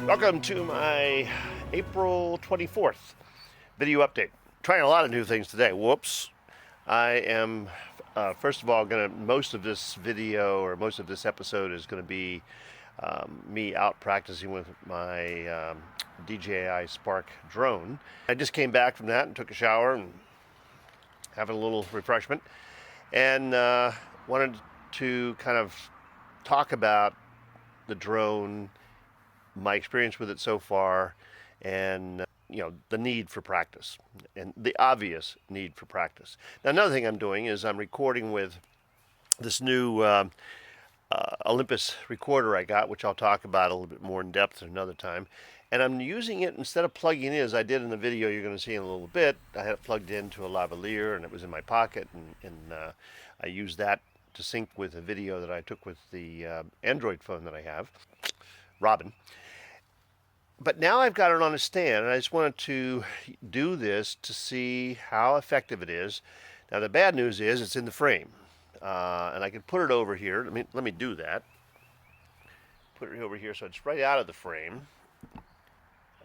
Welcome to my April 24th video update. Trying a lot of new things today. Whoops. I am, first of all, most of this video or most of this episode is going to be me out practicing with my DJI Spark Drone. I just came back from that and took a shower and having a little refreshment, and wanted to kind of talk about the drone, my experience with it so far, and the need for practice, and the obvious need for practice. Now, another thing I'm doing is I'm recording with this new Olympus recorder I got, which I'll talk about a little bit more in depth another time. And I'm using it, instead of plugging it in as I did in the video you're going to see in a little bit, I had it plugged into a lavalier and it was in my pocket, and I used that to sync with a video that I took with the Android phone that I have, Robin. But now I've got it on a stand, and I just wanted to do this to see how effective it is. Now, the bad news is it's in the frame, and I can put it over here. Let me do that. Put it over here so it's right out of the frame,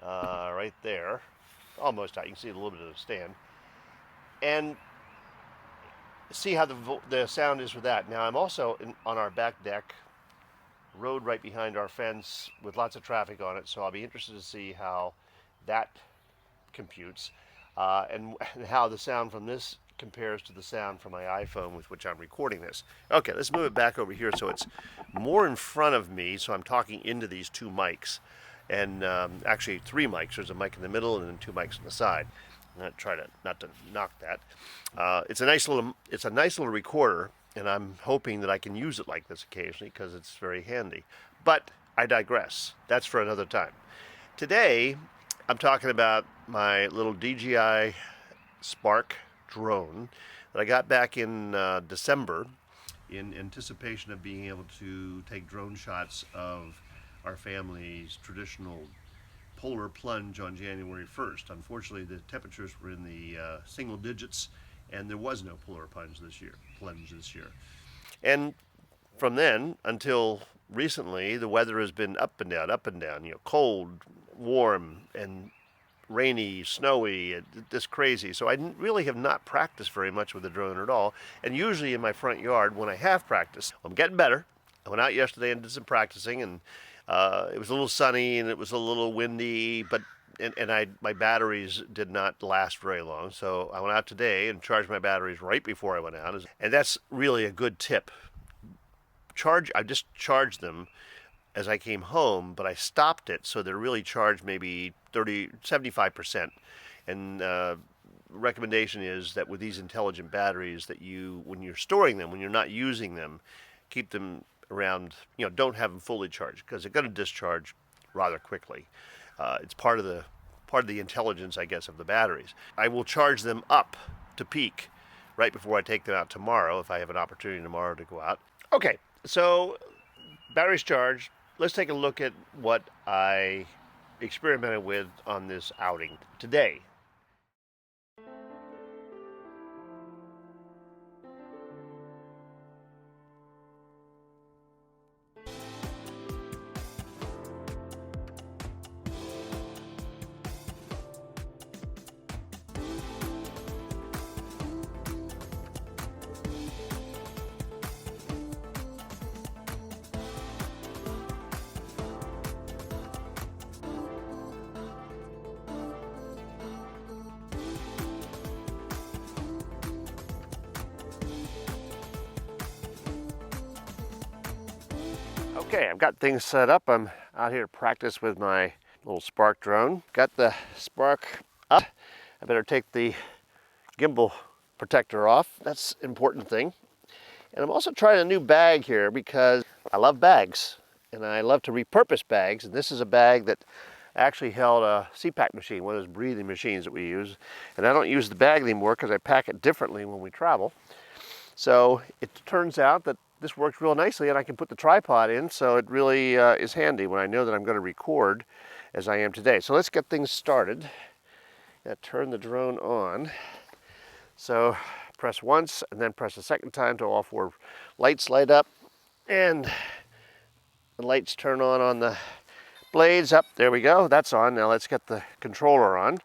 right there, almost out. You can see a little bit of the stand, and see how the sound is with that. Now, I'm also on our back deck, road right behind our fence with lots of traffic on it, so I'll be interested to see how that computes, and how the sound from this compares to the sound from my iPhone with which I'm recording this. Okay, let's move it back over here so it's more in front of me, so I'm talking into these two mics, and actually three mics. There's a mic in the middle and then two mics on the side. I'm going to try not to knock that. It's a nice little recorder, and I'm hoping that I can use it like this occasionally because it's very handy. But I digress. That's for another time. Today, I'm talking about my little DJI Spark Drone that I got back in December in anticipation of being able to take drone shots of our family's traditional polar plunge on January 1st. Unfortunately, the temperatures were in the single digits, and there was no polar plunge this year. And from then until recently, the weather has been up and down, cold, warm, and rainy, snowy, just crazy. So I really have not practiced very much with the drone at all. And usually in my front yard, when I have practiced, I'm getting better. I went out yesterday and did some practicing, and it was a little sunny and it was a little windy, but my batteries did not last very long, so I went out today and charged my batteries right before I went out, and that's really a good tip. I just charged them as I came home, but I stopped it so they're really charged maybe 75%. And recommendation is that with these intelligent batteries, that when you're storing them, when you're not using them, keep them around, don't have them fully charged, because they're going to discharge rather quickly. It's part of the intelligence, I guess, of the batteries. I will charge them up to peak right before I take them out tomorrow, if I have an opportunity tomorrow to go out. Okay, so batteries charged. Let's take a look at what I experimented with on this outing today. Okay, I've got things set up. I'm out here to practice with my little Spark drone. Got the Spark up. I better take the gimbal protector off. That's an important thing. And I'm also trying a new bag here because I love bags and I love to repurpose bags. And this is a bag that actually held a CPAP machine, one of those breathing machines that we use. And I don't use the bag anymore because I pack it differently when we travel. So it turns out that this works real nicely, and I can put the tripod in, so it really is handy when I know that I'm going to record as I am today. So let's get things started. Turn the drone on. So press once and then press a second time till all 4 lights light up, and the lights turn on the blades. Up, there we go, that's on. Now let's get the controller on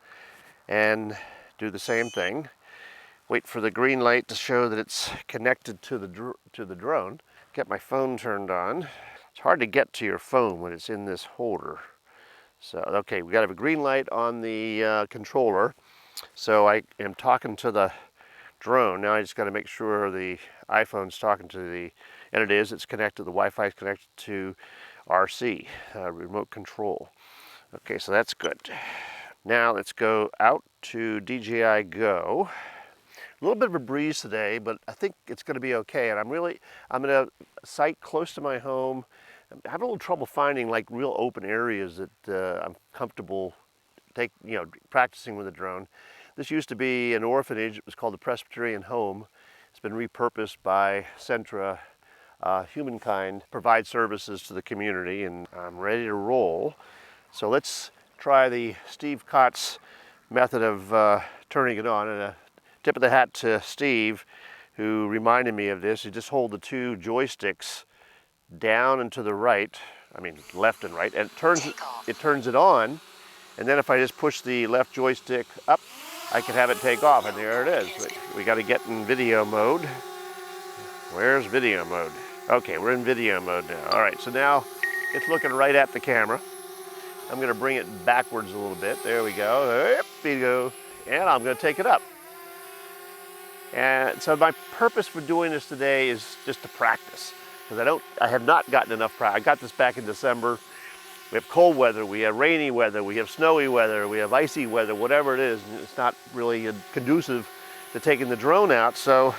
and do the same thing. Wait for the green light to show that it's connected to the drone. Get my phone turned on. It's hard to get to your phone when it's in this holder. So, okay, we got to have a green light on the controller. So I am talking to the drone. Now I just got to make sure the iPhone's talking to the, and it is, it's connected, the Wi-Fi is connected to RC, remote control. Okay, so that's good. Now let's go out to DJI Go. A little bit of a breeze today, but I think it's going to be okay. And I'm in a site close to my home. I'm having a little trouble finding like real open areas that I'm comfortable practicing with a drone. This used to be an orphanage. It was called the Presbyterian Home. It's been repurposed by Centra. Humankind provide services to the community, and I'm ready to roll. So let's try the Steve Cott's method of turning it on. And a tip of the hat to Steve, who reminded me of this. You just hold the 2 joysticks down and to the right, left and right, and it turns it on. And then if I just push the left joystick up, I can have it take off, and there it is. But we got to get in video mode. Where's video mode? Okay, we're in video mode now. All right, so now it's looking right at the camera. I'm going to bring it backwards a little bit. There we go. There we go. And I'm going to take it up. And so my purpose for doing this today is just to practice, because I have not gotten enough practice. I got this back in December. We have cold weather, we have rainy weather, we have snowy weather, we have icy weather, whatever it is. It's not really conducive to taking the drone out. So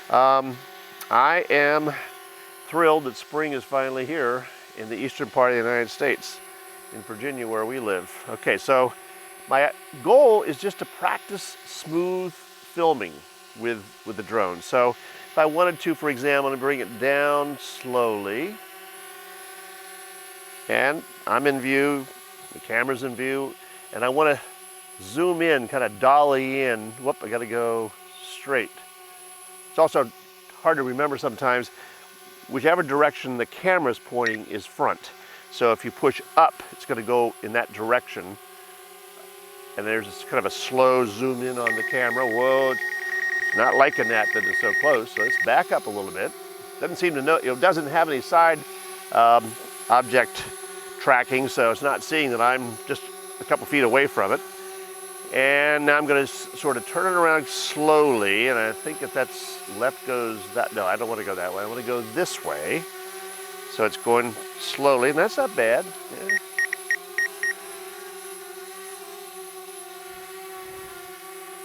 I am thrilled that spring is finally here in the eastern part of the United States, in Virginia where we live. Okay, so my goal is just to practice smooth filming with the drone. So if I wanted to, for example, I'm going to bring it down slowly, and I'm in view, the camera's in view, and I want to zoom in, kind of dolly in. Whoop, I got to go straight. It's also hard to remember sometimes, whichever direction the camera's pointing is front. So if you push up, it's going to go in that direction. And there's this kind of a slow zoom in on the camera. Whoa, it's not liking that it's so close. So let's back up a little bit. Doesn't seem to know, it doesn't have any side object tracking, so it's not seeing that I'm just a couple feet away from it. And now I'm going to sort of turn it around slowly, and I think if that's left goes that, no, I don't want to go that way. I want to go this way. So it's going slowly, and that's not bad. Yeah.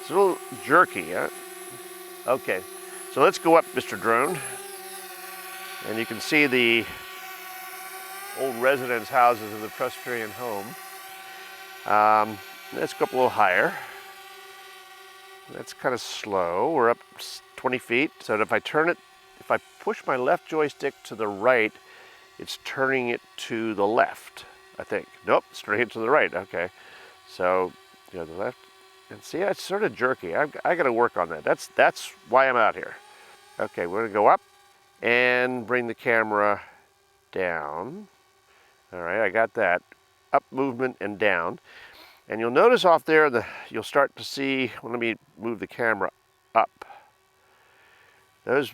It's a little jerky, huh? Okay, so let's go up, Mr. Drone. And you can see the old residence houses of the Presbyterian Home. Let's go up a little higher. That's kind of slow. We're up 20 feet. So if I push my left joystick to the right, it's turning it to the left, I think. Nope, it's turning it to the right. Okay. So, the left. And see, it's sort of jerky. I got to work on that. That's why I'm out here. Okay, we're going to go up and bring the camera down. All right, I got that. Up movement and down. And you'll notice off there, you'll start to see, well, let me move the camera up. Those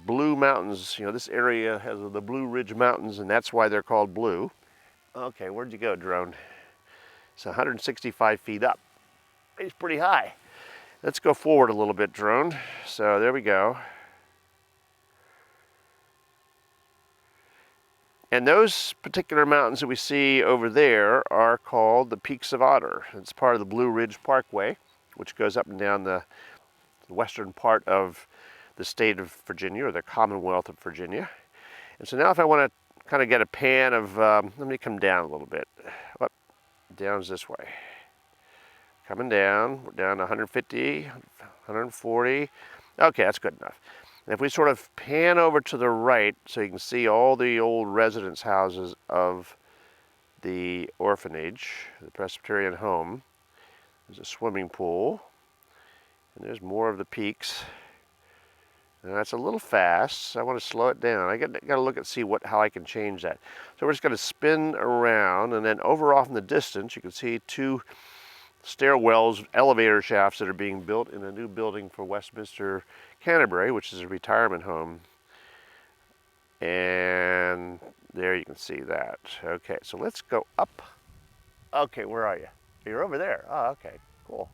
blue mountains, this area has the Blue Ridge Mountains, and that's why they're called blue. Okay, where'd you go, drone? It's 165 feet up. It's pretty high. Let's go forward a little bit, drone. So there we go. And those particular mountains that we see over there are called the Peaks of Otter. It's part of the Blue Ridge Parkway, which goes up and down the western part of the state of Virginia, or the Commonwealth of Virginia. And so now if I want to kind of get a pan of, let me come down a little bit. Up, down's this way. Coming down, we're down to 150, 140. Okay, that's good enough. And if we sort of pan over to the right so you can see all the old residence houses of the orphanage, the Presbyterian home, there's a swimming pool, and there's more of the peaks. And that's a little fast, so I want to slow it down. I got to look and see how I can change that. So we're just going to spin around, and then over off in the distance, you can see two stairwells, elevator shafts that are being built in a new building for Westminster, Canterbury, which is a retirement home. And there you can see that. Okay, so let's go up. Okay, where are you? You're over there. Oh, okay, cool.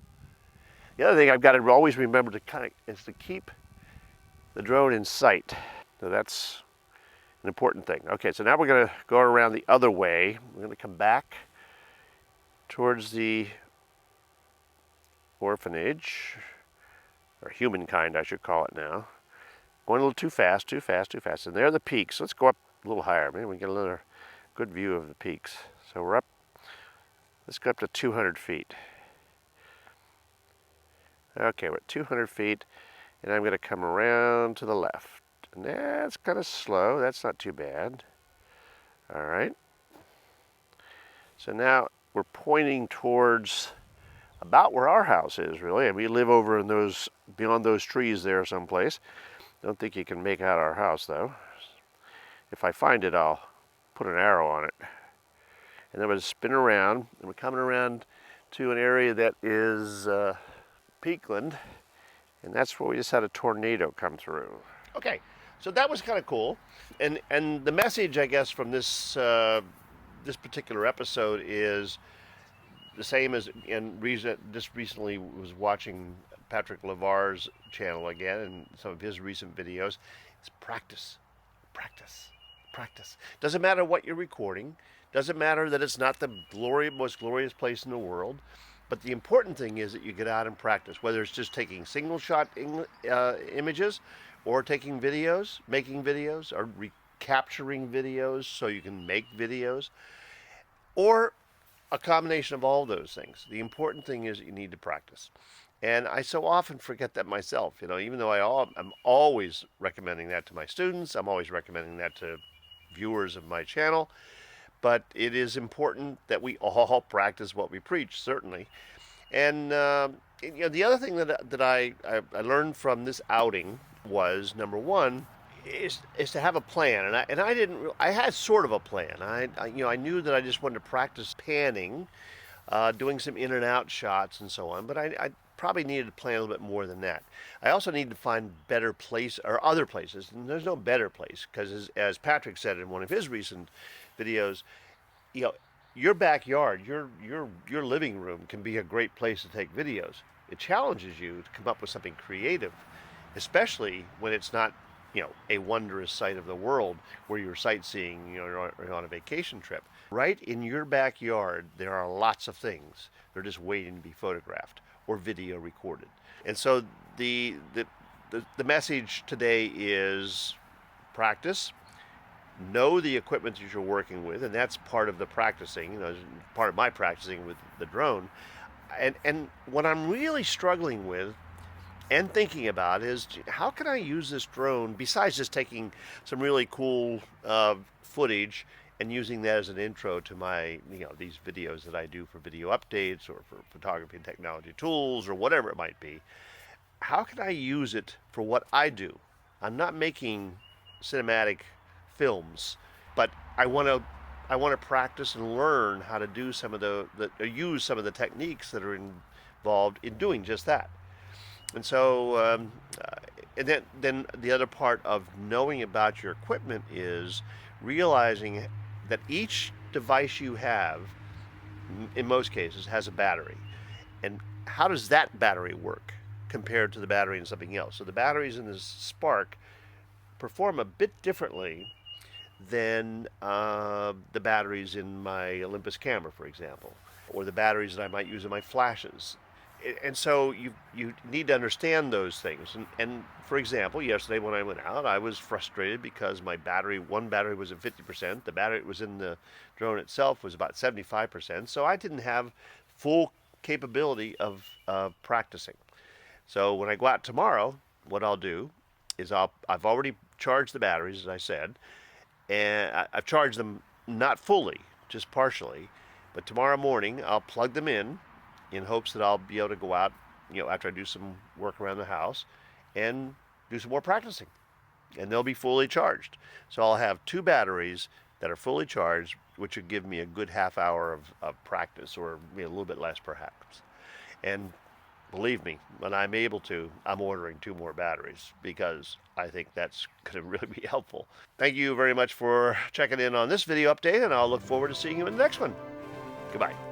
The other thing I've got to always remember is to keep the drone in sight. So that's an important thing. Okay, so now we're going to go around the other way. We're going to come back towards the orphanage, or humankind I should call it now. Going a little too fast, too fast, too fast. And there are the peaks. Let's go up a little higher. Maybe we can get another good view of the peaks. So we're up, let's go up to 200 feet. Okay, we're at 200 feet, and I'm going to come around to the left. And that's kind of slow. That's not too bad. All right. So now we're pointing towards about where our house is, really. And we live over in those, beyond those trees there someplace. Don't think you can make out our house, though. If I find it, I'll put an arrow on it. And then we'll spin around, and we're coming around to an area that is peakland, and that's where we just had a tornado come through. Okay, so that was kind of cool. And the message, I guess, from this this particular episode is the same as, and just recently was watching Patrick Lavar's channel again and some of his recent videos. It's practice, practice, practice. Doesn't matter what you're recording. Doesn't matter that it's not the most glorious place in the world. But the important thing is that you get out and practice, whether it's just taking single shot images or taking videos, making videos, or recapturing videos so you can make videos, or a combination of all those things. The important thing is that you need to practice. And I so often forget that myself, even though I'm always recommending that to my students, I'm always recommending that to viewers of my channel, but it is important that we all practice what we preach, certainly. And the other thing that I learned from this outing was, number one, is to have a plan. I had sort of a plan. I knew that I just wanted to practice panning, doing some in and out shots and so on, but I probably needed to plan a little bit more than that. I also needed to find better place or other places, and there's no better place, because as Patrick said in one of his recent videos, your backyard, your living room can be a great place to take videos. It challenges you to come up with something creative, especially when it's not, a wondrous sight of the world where you're sightseeing, or on a vacation trip. Right in your backyard, there are lots of things. They're just waiting to be photographed or video recorded. And so the message today is practice. Know the equipment that you're working with, and that's part of the practicing, part of my practicing with the drone. And what I'm really struggling with and thinking about is, how can I use this drone besides just taking some really cool footage and using that as an intro to my, these videos that I do for video updates or for photography and technology tools or whatever it might be. How can I use it for what I do? I'm not making cinematic films, but I want to practice and learn how to do some of use some of the techniques that are involved in doing just that. And so, and then the other part of knowing about your equipment is realizing that each device you have, in most cases, has a battery. And how does that battery work compared to the battery in something else? So the batteries in this Spark perform a bit differently than the batteries in my Olympus camera, for example, or the batteries that I might use in my flashes. And so you need to understand those things. And for example, yesterday when I went out, I was frustrated because one battery was at 50%. The battery that was in the drone itself was about 75%. So I didn't have full capability of practicing. So when I go out tomorrow, what I'll do is I've already charged the batteries, as I said, and I've charged them not fully, just partially. But tomorrow morning I'll plug them in hopes that I'll be able to go out, after I do some work around the house, and do some more practicing, and they'll be fully charged. So I'll have 2 batteries that are fully charged, which would give me a good half hour of practice, or a little bit less perhaps. And believe me, when I'm able to, I'm ordering 2 more batteries, because I think that's going to really be helpful. Thank you very much for checking in on this video update, and I'll look forward to seeing you in the next one. Goodbye.